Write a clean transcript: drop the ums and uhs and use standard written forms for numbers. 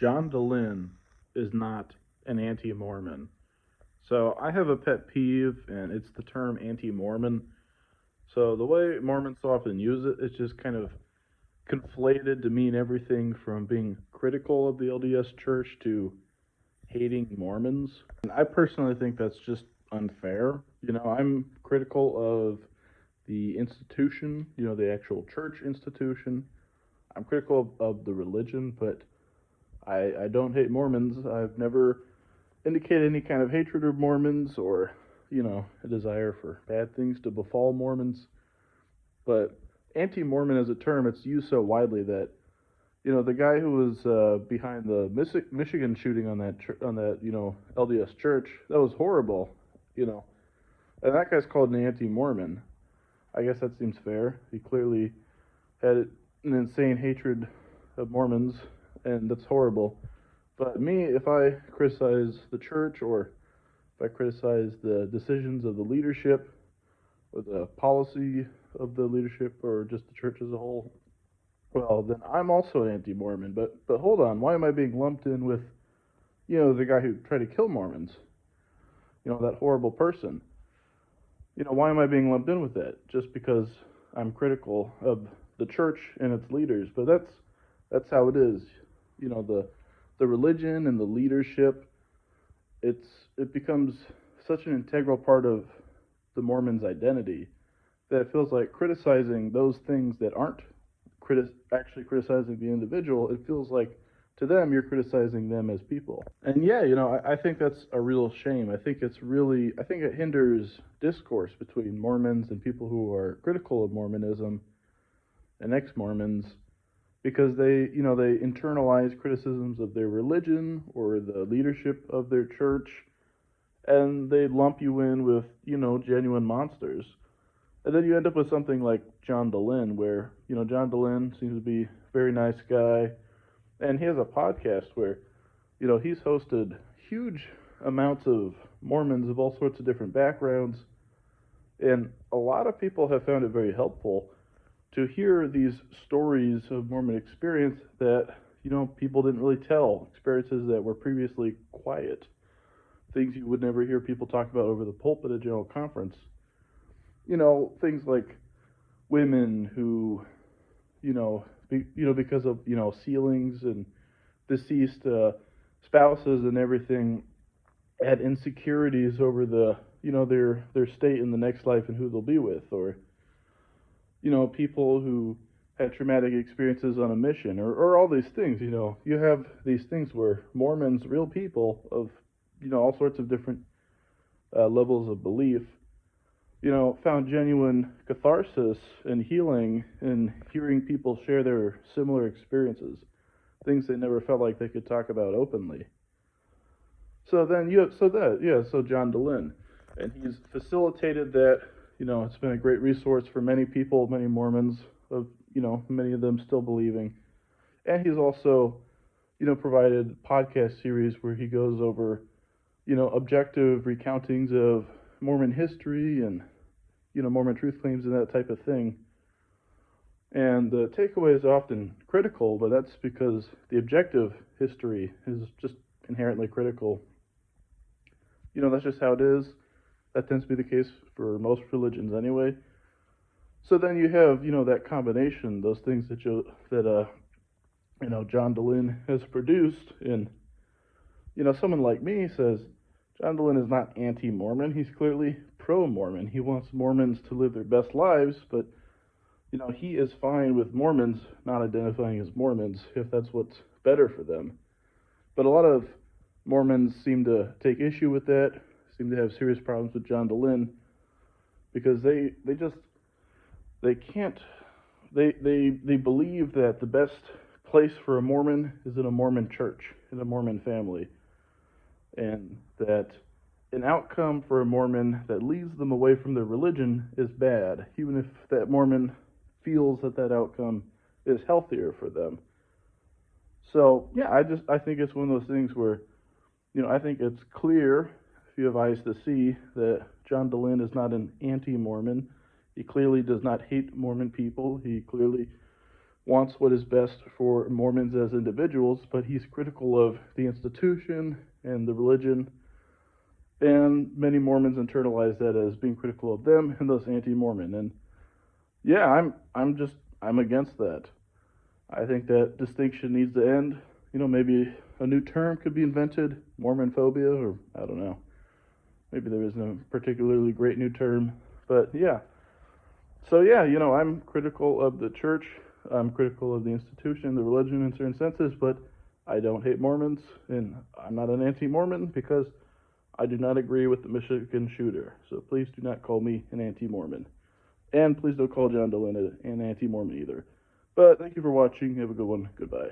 John Dehlin is not an anti-Mormon. So I have a pet peeve, and it's the term anti-Mormon. So the way Mormons so often use it, it's just kind of conflated to mean everything from being critical of the LDS Church to hating Mormons. And I personally think that's just unfair. I'm critical of the institution, the actual church institution. I'm critical of the religion, but I don't hate Mormons. I've never indicated any kind of hatred of Mormons or, a desire for bad things to befall Mormons. But anti-Mormon as a term, it's used so widely that, the guy who was behind the Michigan shooting on that LDS church, that was horrible, and that guy's called an anti-Mormon. I guess that seems fair. He clearly had an insane hatred of Mormons, and that's horrible. But me, if I criticize the church or if I criticize the decisions of the leadership or the policy of the leadership or just the church as a whole, well, then I'm also an anti-Mormon. But hold on, why am I being lumped in with, the guy who tried to kill Mormons? That horrible person. Why am I being lumped in with that? Just because I'm critical of the church and its leaders. But that's how it is. The religion and the leadership, it becomes such an integral part of the Mormon's identity that it feels like criticizing those things that aren't actually criticizing the individual. It feels like to them you're criticizing them as people. And yeah, I think that's a real shame. I think it hinders discourse between Mormons and people who are critical of Mormonism and ex-Mormons, because they internalize criticisms of their religion or the leadership of their church, and they lump you in with, genuine monsters. And then you end up with something like John Dehlin, where, John Dehlin seems to be a very nice guy, and he has a podcast where, he's hosted huge amounts of Mormons of all sorts of different backgrounds, and a lot of people have found it very helpful to hear these stories of Mormon experience that, people didn't really tell, experiences that were previously quiet, things you would never hear people talk about over the pulpit at General Conference. Things like women who, because of, sealings and deceased spouses and everything, had insecurities over the, their state in the next life and who they'll be with, or people who had traumatic experiences on a mission, or all these things. You have these things where Mormons, real people of, all sorts of different levels of belief, found genuine catharsis and healing in hearing people share their similar experiences, things they never felt like they could talk about openly. So then so John Dehlin, and he's facilitated that. It's been a great resource for many people, many Mormons, of, many of them still believing. And he's also, provided podcast series where he goes over, objective recountings of Mormon history and, Mormon truth claims and that type of thing. And the takeaway is often critical, but that's because the objective history is just inherently critical. That's just how it is. That tends to be the case for most religions anyway. So then you have, that combination, those things that John Dehlin has produced. And, someone like me says, John Dehlin is not anti-Mormon. He's clearly pro-Mormon. He wants Mormons to live their best lives, but, he is fine with Mormons not identifying as Mormons if that's what's better for them. But a lot of Mormons seem to take issue with that, seem to have serious problems with John Dehlin, because they believe that the best place for a Mormon is in a Mormon church, in a Mormon family, and that an outcome for a Mormon that leads them away from their religion is bad, even if that Mormon feels that outcome is healthier for them. So yeah, I think it's one of those things where, I think it's clear, if you have eyes to see, that John Dehlin is not an anti-Mormon. He clearly does not hate Mormon people. He clearly wants what is best for Mormons as individuals, but he's critical of the institution and the religion. And many Mormons internalize that as being critical of them and thus anti-Mormon. And yeah, I'm against that. I think that distinction needs to end. Maybe a new term could be invented, Mormon phobia, or I don't know. Maybe there is no particularly great new term, but yeah. So yeah, I'm critical of the church. I'm critical of the institution, the religion in certain senses, but I don't hate Mormons, and I'm not an anti-Mormon because I do not agree with the Michigan shooter. So please do not call me an anti-Mormon. And please don't call John Dehlin an anti-Mormon either. But thank you for watching. Have a good one. Goodbye.